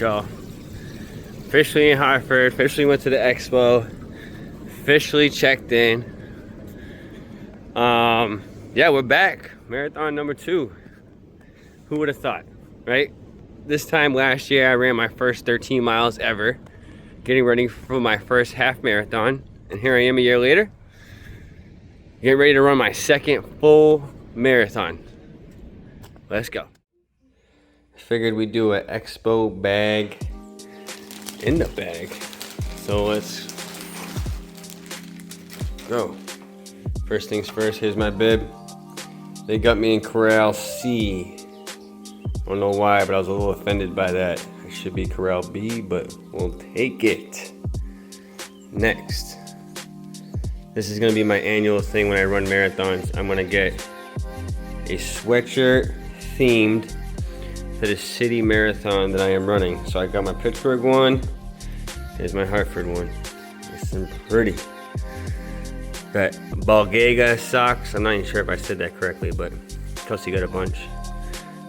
Alright, y'all. Officially in Hartford, officially went to the Expo, officially checked in. Yeah, we're back. Marathon number 2. Who would have thought, right? This time last year, I ran my first 13 miles ever, getting ready for my first half marathon. And here I am a year later, getting ready to run my second full marathon. Let's go. Figured we'd do an Expo bag in the bag. So let's go. First things first, here's my bib. They got me in Corral C. I don't know why, but I was a little offended by that. It should be Corral B, but we'll take it. Next. This is gonna be my annual thing when I run marathons. I'm gonna get a sweatshirt themed to the city marathon that I am running. So I got my Pittsburgh one. Here's my Hartford one. Nice and pretty. Got Balgaga socks. I'm not even sure if I said that correctly, but Kelsey got a bunch.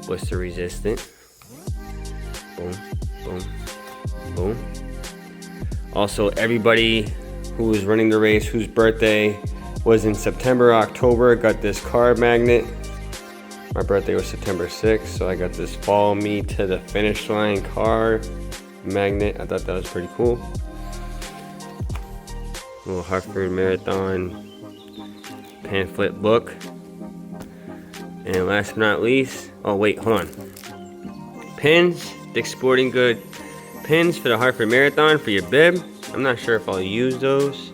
Blister resistant. Boom, boom, boom. Also, everybody who was running the race, whose birthday was in September, October, got this car magnet. My birthday was September 6th, so I got this Follow Me to the Finish Line car magnet. I thought that was pretty cool. Little Hartford Marathon pamphlet book. And last but not least, oh wait, hold on. Pins, Dick's Sporting Good pins for the Hartford Marathon for your bib. I'm not sure if I'll use those,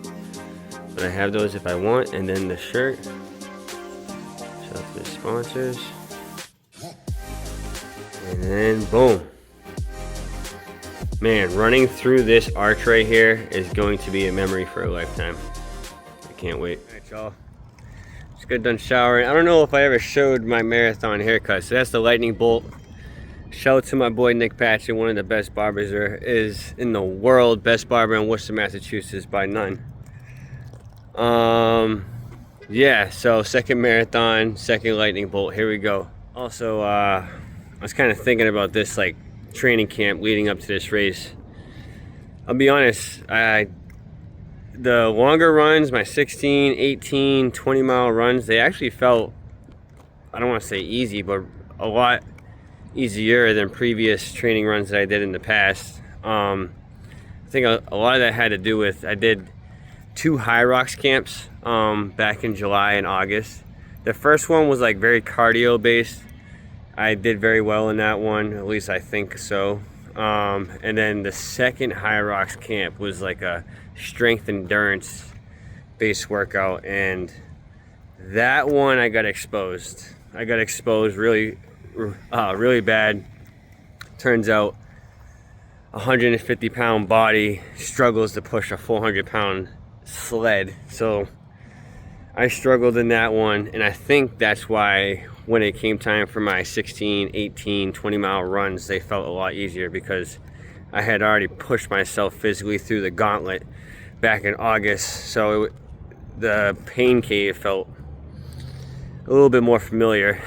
but I have those if I want. And then the shirt. Shout out to the sponsors. And then boom. Man, running through this arch right here is going to be a memory for a lifetime. I can't wait. All right, y'all. Just got done showering. I don't know if I ever showed my marathon haircut. So that's the lightning bolt. Shout out to my boy Nick Patchen, one of the best barbers there is in the world. Best barber in Worcester, Massachusetts by none. Yeah, so second marathon, second lightning bolt. Here we go. Also, I was kind of thinking about this like training camp leading up to this race. I'll be honest, the longer runs, my 16, 18, 20 mile runs, they actually felt, I don't want to say easy, but a lot easier than previous training runs that I did in the past. I think a lot of that had to do with, I did 2 High Rocks camps back in July and August. The first one was like very cardio based. I did very well in that one, at least I think so. And then the second High Rocks camp was like a strength endurance based workout, and that one I got exposed. I got exposed really bad. Turns out 150 pound body struggles to push a 400 pound sled. So I struggled in that one, and I think that's why when it came time for my 16, 18, 20 mile runs, they felt a lot easier because I had already pushed myself physically through the gauntlet back in August. So the pain cave felt a little bit more familiar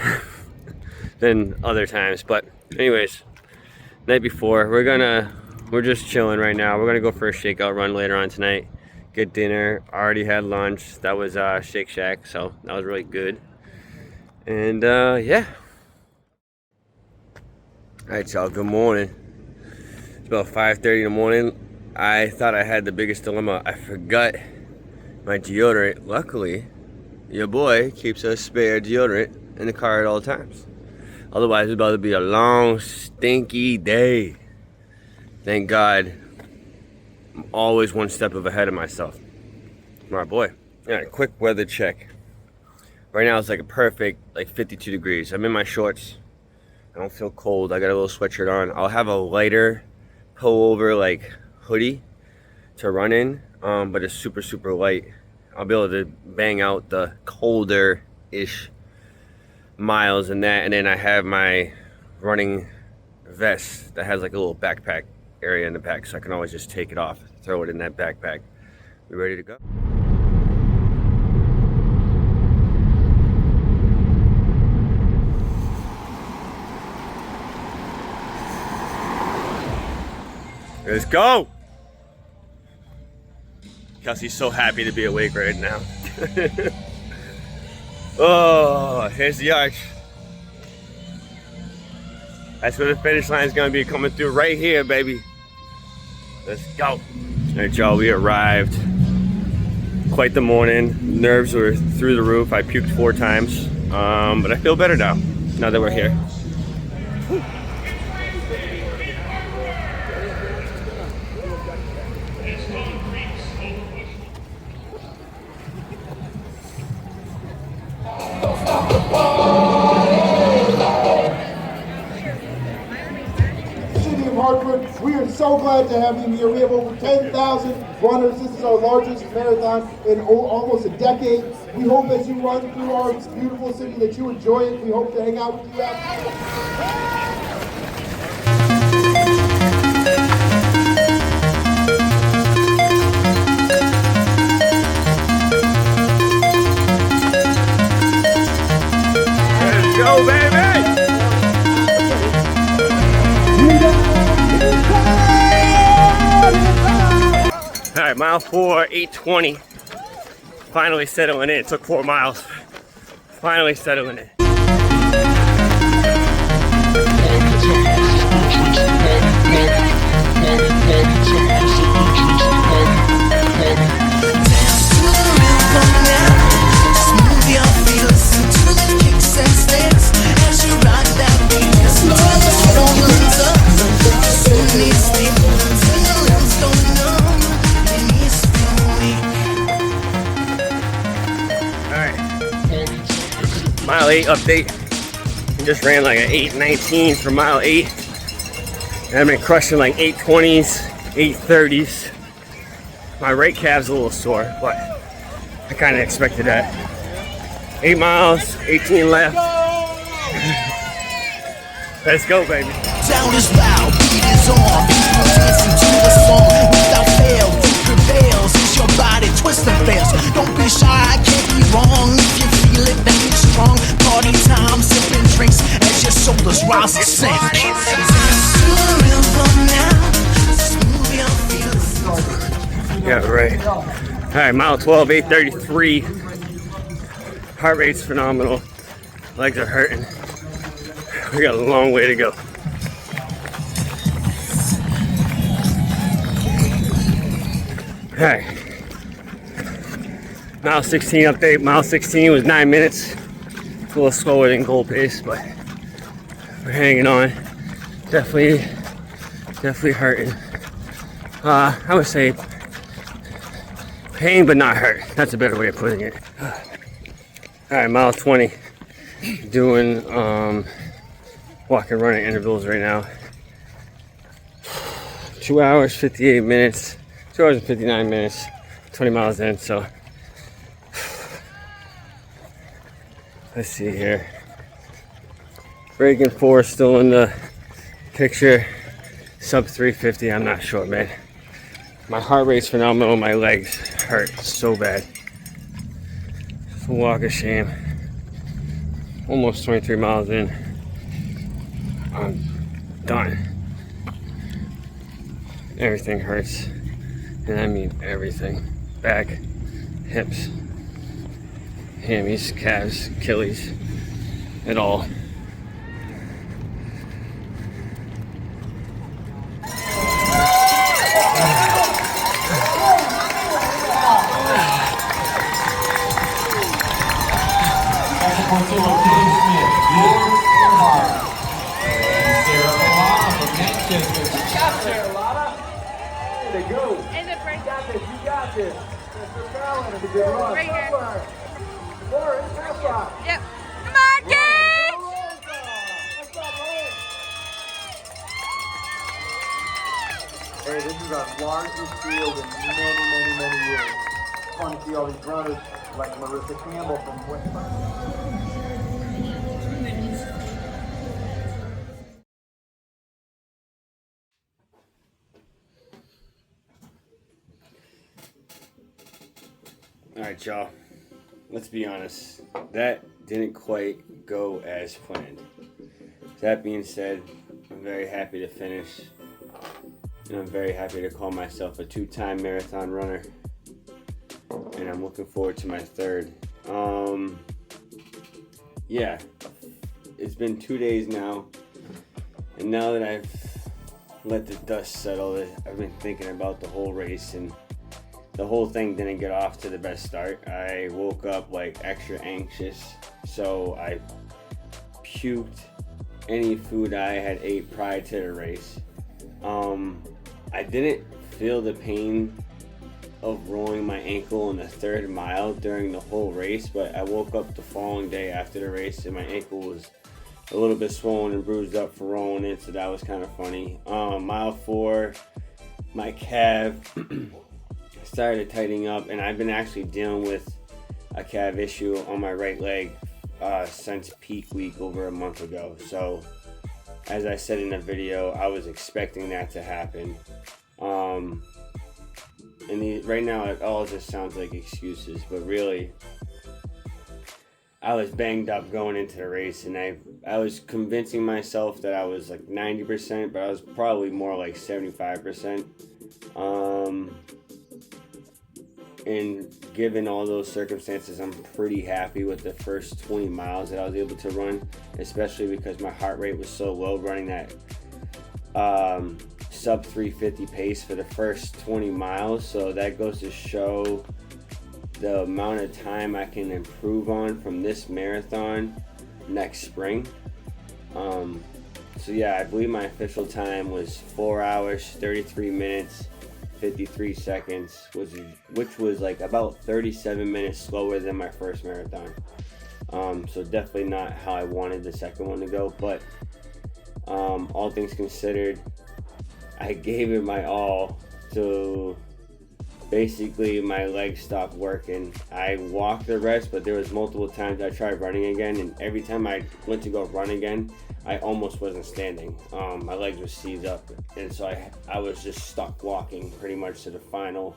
than other times. But anyways, night before, we're just chilling right now. We're gonna go for a shakeout run later on tonight. Good dinner, already had lunch. That was Shake Shack, so that was really good. And yeah. All right, y'all, good morning. It's about 5:30 in the morning. I thought I had the biggest dilemma. I forgot my deodorant. Luckily, your boy keeps a spare deodorant in the car at all times. Otherwise, it's about to be a long, stinky day. Thank God, I'm always one step ahead of myself. My boy. All right, quick weather check. Right now it's like a perfect, like 52 degrees. I'm in my shorts. I don't feel cold. I got a little sweatshirt on. I'll have a lighter pullover like hoodie to run in, but it's super, super light. I'll be able to bang out the colder-ish miles in that. And then I have my running vest that has like a little backpack area in the back, so I can always just take it off, throw it in that backpack. We ready to go? Let's go. Kelsey's so happy to be awake right now. Oh, here's the arch. That's where the finish line is gonna be, coming through right here, baby. Let's go. All right, y'all, we arrived. Quite the morning. Nerves were through the roof. I puked 4 times, but I feel better now that we're here. City of Hartford, we are so glad to have you here. We have over 10,000 runners. This is our largest marathon in almost a decade. We hope as you run through our beautiful city that you enjoy it. We hope to hang out with you after. Go, baby! All right, mile 4, 8:20. Finally settling in. It took 4 miles. Finally settling in. Mile 8 update. I just ran like an 8:19 for mile 8. And I've been crushing like 8:20s, 8:30s. My right calf's a little sore, but I kind of expected that. 8 miles, 18 left. Let's go, baby. Sound is loud, beat is on. People dancing to the song without fail. It prevails. It's your body, twist and fails. Don't be shy, I can't be wrong. If you feel it, then you're strong. Party time, sipping drinks as your shoulders rise and sink. Yeah, right. All right, mile 12, 8:33. Heart rate's phenomenal. Legs are hurting. We got a long way to go. All right. Mile 16 update. Mile 16 was 9 minutes. It's a little slower than goal pace, but we're hanging on. Definitely hurting. I would say pain, but not hurt. That's a better way of putting it. All right, mile 20. Doing walk and running intervals right now. 2 hours, 58 minutes. 2 hours and 59 minutes. 20 miles in, so let's see here. Reagan 4 still in the picture. Sub 350, I'm not sure, man. My heart rate's phenomenal. My legs hurt so bad. It's a walk of shame. Almost 23 miles in. I'm done. Everything hurts. And I mean everything. Back, hips, hammies, calves, Achilles, it all. Yep. Come on, kids! Hey, this is our largest field in many years. It's fun to see all these runners like Marissa Campbell from West All right, y'all. Let's be honest. That didn't quite go as planned. That being said, I'm very happy to finish. and I'm very happy to call myself a 2-time marathon runner, and I'm looking forward to my third. Yeah, it's been 2 days now, and now that I've let the dust settle, I've been thinking about the whole race, and the whole thing didn't get off to the best start. I woke up like extra anxious, so I puked any food I had ate prior to the race. I didn't feel the pain of rolling my ankle in the 3rd mile during the whole race, but I woke up the following day after the race and my ankle was a little bit swollen and bruised up for rolling it, so that was kind of funny. Mile 4, my calf started tightening up, and I've been actually dealing with a calf issue on my right leg since peak week over a month ago. So as I said in the video, I was expecting that to happen. And right now it all just sounds like excuses, but really I was banged up going into the race, and I was convincing myself that I was like 90%, but I was probably more like 75%. And given all those circumstances, I'm pretty happy with the first 20 miles that I was able to run, especially because my heart rate was so low running that sub 350 pace for the first 20 miles. So that goes to show the amount of time I can improve on from this marathon next spring. So yeah, I believe my official time was 4 hours, 33 minutes, 53 seconds, which was like about 37 minutes slower than my first marathon. So definitely not how I wanted the second one to go, but all things considered, I gave it my all. So basically my legs stopped working. I walked the rest, but there was multiple times I tried running again, and every time I went to go run again, I almost wasn't standing. My legs were seized up, and so I was just stuck walking pretty much to the final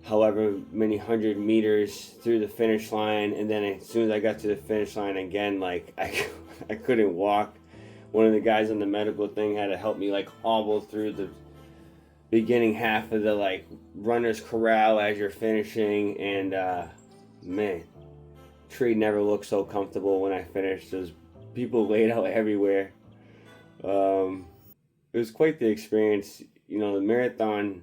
however many 100 meters through the finish line. And then as soon as I got to the finish line again, like I couldn't walk. One of the guys on the medical thing had to help me like hobble through the beginning half of the like runner's corral as you're finishing, and man, tree never looked so comfortable when I finished. There's people laid out everywhere. It was quite the experience. You know, the marathon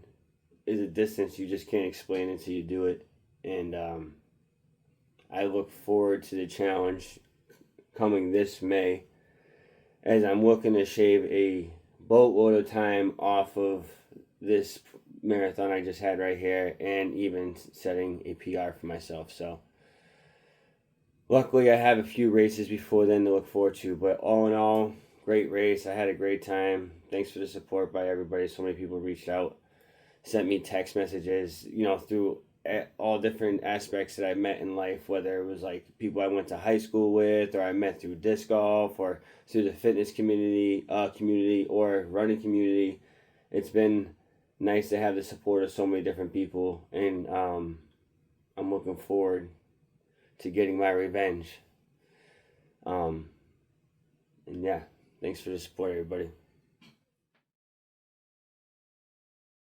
is a distance you just can't explain until you do it, and I look forward to the challenge coming this May, as I'm looking to shave a boatload of time off of this marathon I just had right here, and even setting a PR for myself. So luckily I have a few races before then to look forward to, but all in all, great race. I had a great time. Thanks for the support by everybody. So many people reached out, sent me text messages, you know, through all different aspects that I met in life, whether it was like people I went to high school with, or I met through disc golf, or through the fitness community or running community. It's been nice to have the support of so many different people, and I'm looking forward to getting my revenge. And yeah, thanks for the support, everybody.